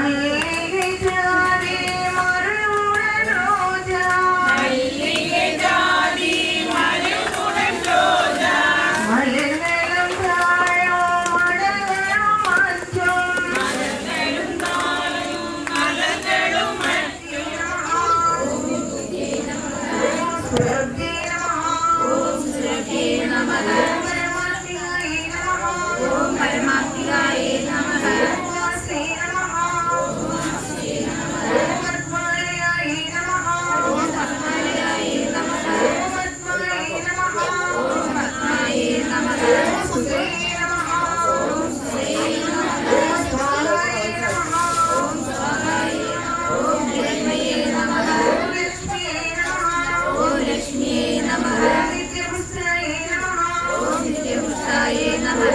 மல்லிகை ஜாதி மருவுடன் ரோஜா மல்லிகை ஜாதி மருவுடன் ரோஜா மலர்களும் தாழும் மலர்களும் மஞ்சும் மலர்களும் தாழும் மலர்களும் மஞ்சும் சுரபி நமஹ ஓம் பரமாத்மிகாயே நமஹ ஓம் ஸ்ரீ நமஹ ஓம் பத்மாலயாயே நமஹ ஓம் பத்மாலயாயே நமஹ ஓம் பத்மாலயாயே நமஹ ஓம் பத்மாலயாயே நமஹ ஓம் ஸ்ரீ நமஹ ஓம் ஸ்ரீ நமஹ ஓம் ஸ்வாகாயே நமஹ ஓம் ஸ்வாகாயே நமஹ ஓம் லக்ஷ்மியே நமஹ ஓம் லக்ஷ்மியே நமஹ ஓம் லக்ஷ்மியே நமஹ ஓம் நித்யபுஷ்டாயே நமஹ ஓம் நித்யபுஷ்டாயே நமஹ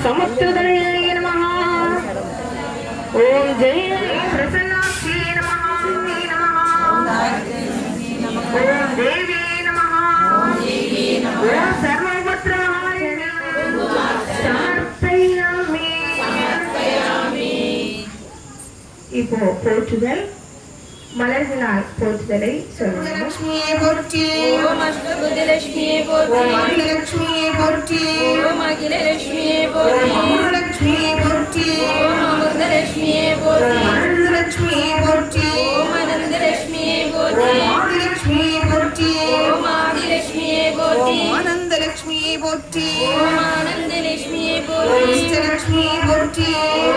समुद्रदयाय नमः ओम जय प्रसन्नाक्षी नमः ओम देवी नमः ओम सर्वभद्राय समर्पयामि இப்போ போற்றுதல் மலர்களால் போற்றுதலை சொல்லுங்கள். லட்சுமியே போற்றி ஓம் அஷ்டபுத்தி லட்சுமியே போற்றி ஓம் அகிலலட்சுமியே போற்றி ஓம் அகிலலட்சுமியே போற்றி ஓம் அமுதலட்சுமியே போற்றி ஓம் அமிர்தலட்சுமியே போற்றி ஓம் அனந்தலட்சுமியே போற்றி ஓம் அனந்தலட்சுமியே போற்றி ஓம் ஆதிலட்சுமியே போற்றி ஓம் ஆதிலட்சுமியே போற்றி ஓம் ஆனந்தலட்சுமியே போற்றி ஓம் ஆனந்தலட்சுமியே ஓம் போற்றி இஷ்டலட்சுமியே போற்றி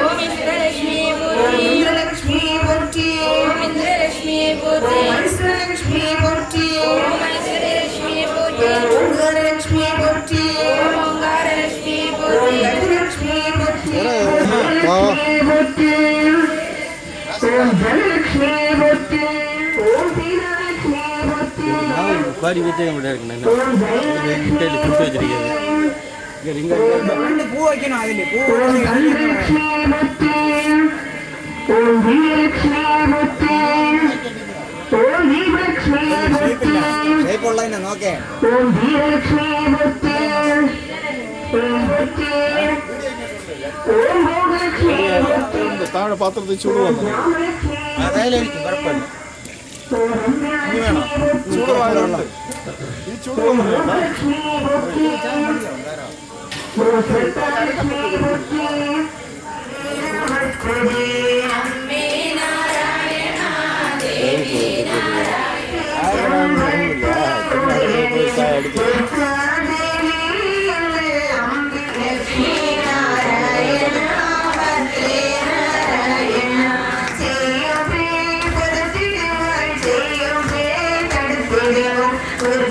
ஓம் இஷ்டலட்சுமியே ஓம் போற்றி இந்திரலட்சுமியே போற்றி ஓம் இந்திரலட்சுமியே போற்றி ஓம் ஐஸ்வரலட்சுமியே போற்றி ஓம் ஐஸ்வர்யலட்சுமியே போற்றி ஓம் ஓங்காரலட்சுமியே போற்றி ஓம் ஓங்காரலட்சுமியே ஓம் போற்றி கஜலட்சுமியே போற்றி ஓம் மகாலட்சுமியே போற்றி ஓம் ஜனலட்சுமியே போற்றி ஓம் சீதாலட்சுமியே போற்றி பாடி வச்சே இருக்கு ஓம் ஜெயலட்சுமியே கொடுத்து வச்சிருக்கேன் பூ வைக்கணும் அதில் பூ ஓம் தனலட்சுமியே போற்றி ஓம் வீரலட்சுமியே போற்றி ஓம் தீபலட்சுமியே போற்றி നോക്കേ ஓம் வீரலட்சுமியே போற்றி ஓம் போற்றி ஓம் போகலட்சுமியே போற்றி താഴെ പാത്രത്തിൽ ചൂട് വന്നു കയ്യിലായിരിക്കും കുഴപ്പമില്ല ഇനി വേണം ചൂട് വാങ്ങുന്നുണ്ട് ഈ ചൂട് വന്നില്ല ஒரு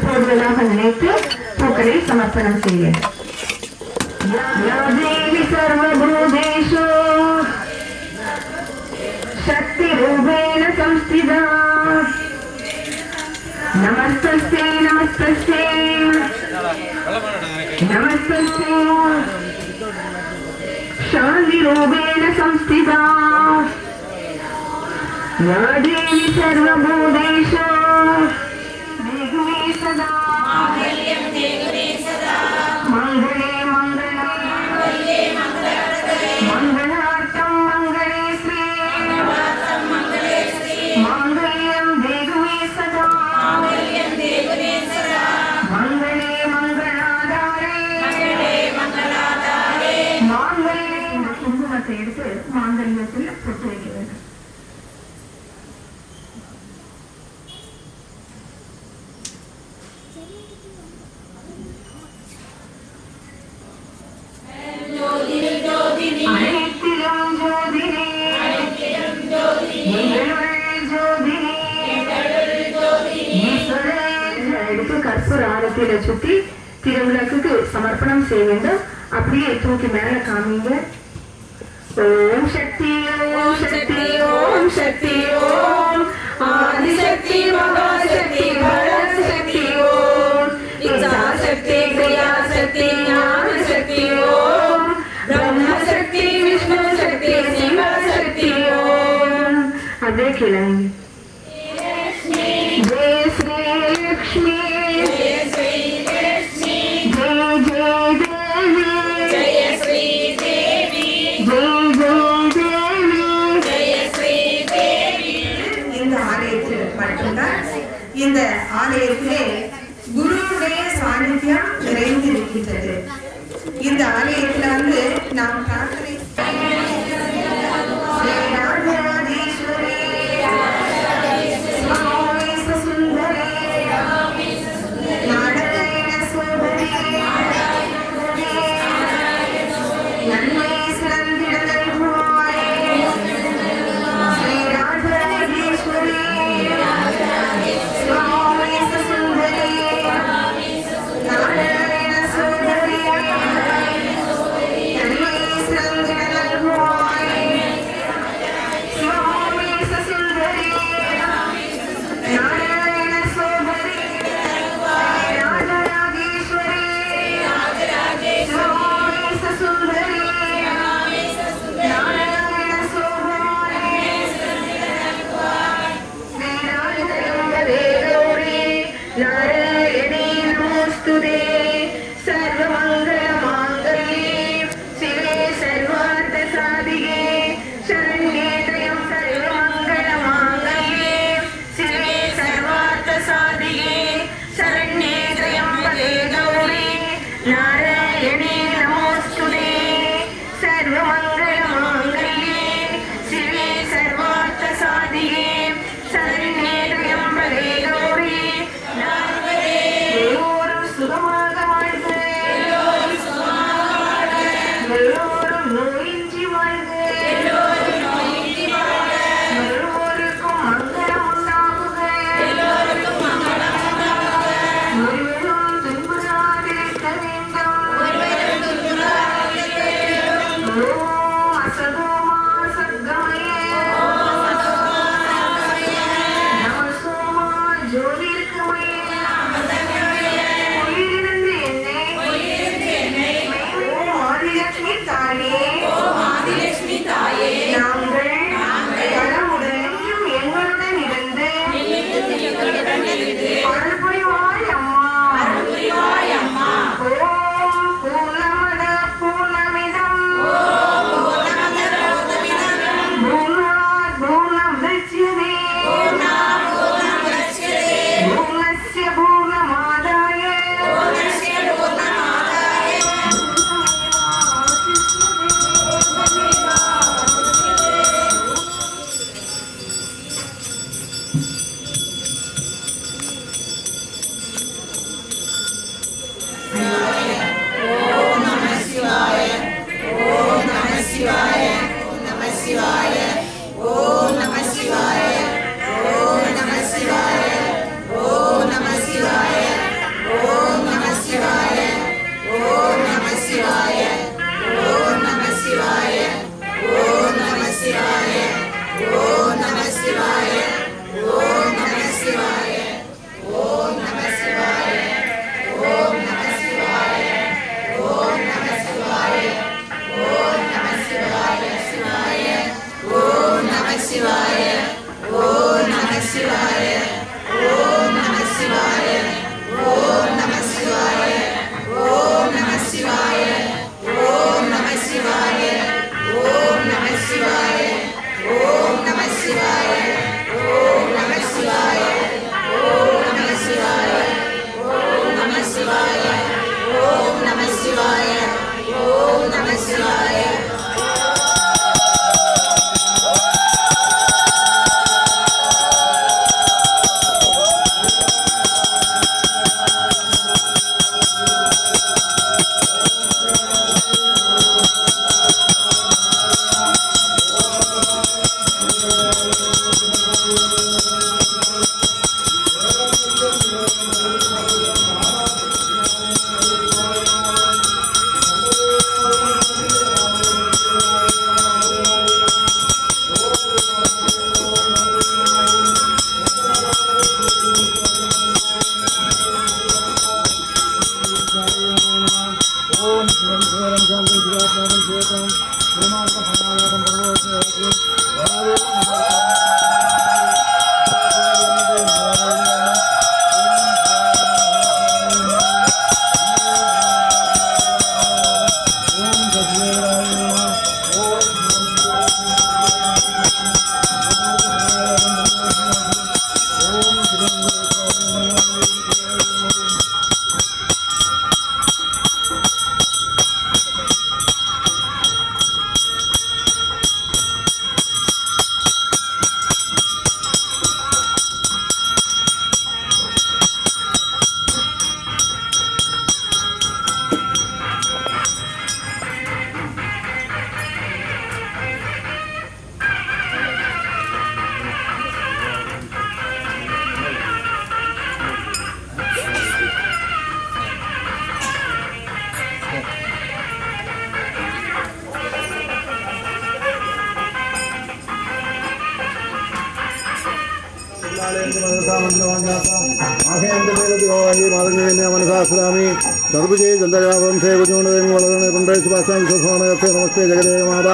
போடுவதாக நினைத்து பூக்களை சமர்ப்பணம் செய்ய சர்வபூதேஷு சக்தி ரூபேண சம்ஸ்திதா நமஸ்தஸ்யே நமஸ்தஸ்யே நமஸ்தஸ்யே சாந்தி ரூபேண சம்ஸ்திதா या देवी सर्वभूतेषु देहि सदा मांगल्यं देहि सदा मंगले मंगले मंगलार्थं मंगले श्री मांगल्यं देहि सदा मंगले मंगलाधारे मांगल्ये இந்த குங்குமத்தை எடுத்து மாங்கல்யத்தில் போட்டு வைக்க வேண்டும். கற்பூரத்தை சுத்தி திருவிளக்குக்கு சமர்ப்பணம் செய்ய வேண்டும். அப்படியே தூக்கி மேல காமிங்க. ஓம் சக்தி ஓம் சக்தி ஓம் சக்தி ஓம் ஆதிசக்தி மகாசக்தி பராசக்தி ஓம் இச்சாசக்தி கிரியாசக்தி ஞானசக்தி ஓம் பிரம்மசக்தி விஷ்ணு சக்தி சிவசக்தி ஓம். அதே கேளுங்க. जय श्री लक्ष्मी जय जय देवी जय श्री देवी जय श्री देवी. இந்த ஆலயத்தில் மட்டும்தான் இந்த ஆலயத்திலே குருவுடைய சாநித்தியம் நிறைந்திருக்கின்றது. இந்த ஆலயத்துல வந்து நாம் பிரார்த்தனை മനസാസ്രാമി സർവജയ ചന്ദ്രകാവംസേ നമസ്തേ ജഗദേ മാത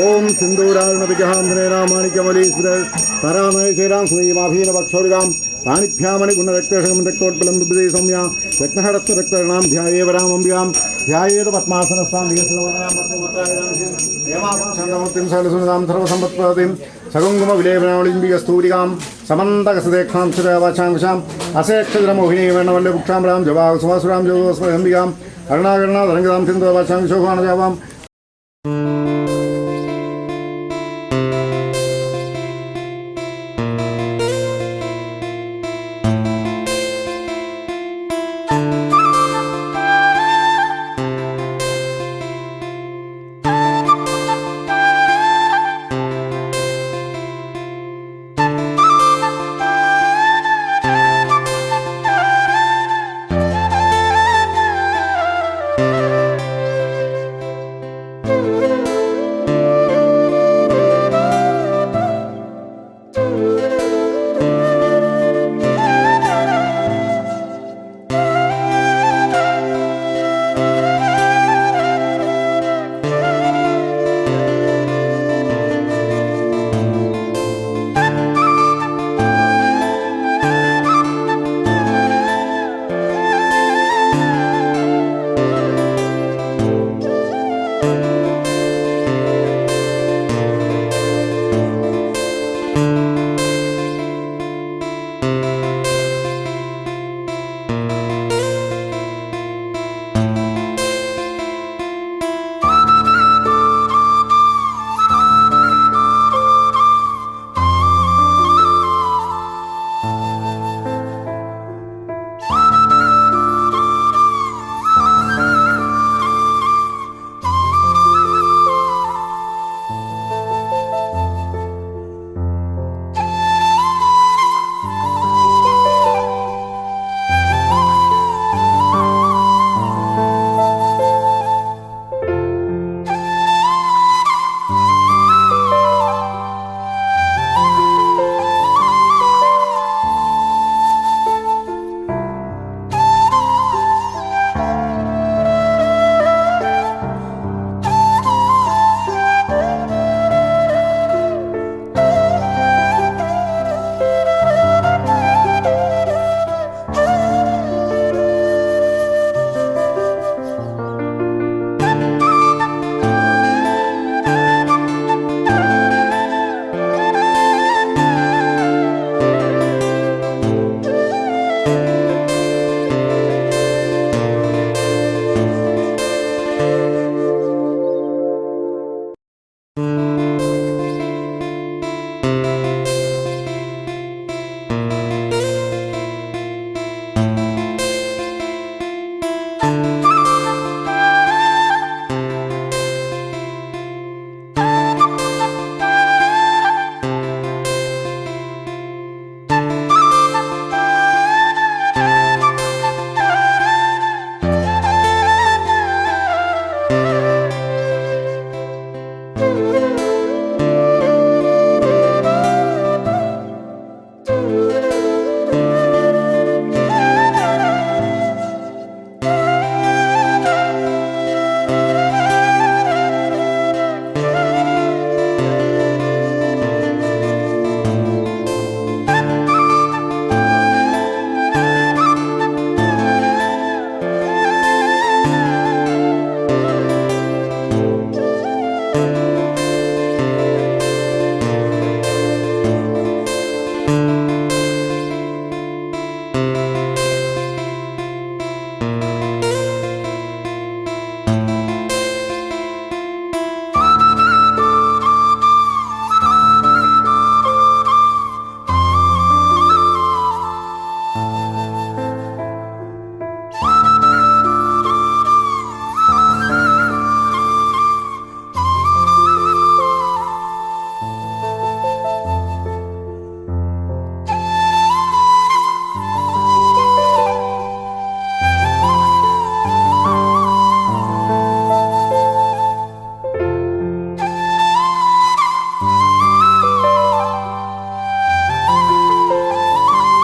ഓം സിന്ദൂരാണ മാണിക്യമലീശ്വര തരാമയ ശ്രീരാം ശ്രീമാഭീന ഭക്ഷോരികാം പാണിഭ്യാമണി ഗുണരക്തേഷകം രക്തോത്പലം ബുദ്ധി സൗമ്യ രക്തഹടസ്ഥ രക്തഗണാം ധ്യായേവ രാമംബ്യാം ധ്യായേത പത്മാസനസ്ഥാം വികസിതമൂർത്തിം സകലസുനിതാം സർവസമ്പത്പ്രദീം സകുങ്കുമ വിലേപനാളിംബികസ്തൂരികാം സമന്തകസദേക്ഷാം വാചാംശാം അസേക്ഷരമോഹിനീ വേണവന്റെ ഭുക്ഷാം രാം ജവാ സുവാസുരാം ജ്യോതിസ്മരംബികാം കരുണാകരുണാ തരംഗതാം സിന്ധു വാചാംശോഭാണജാവാം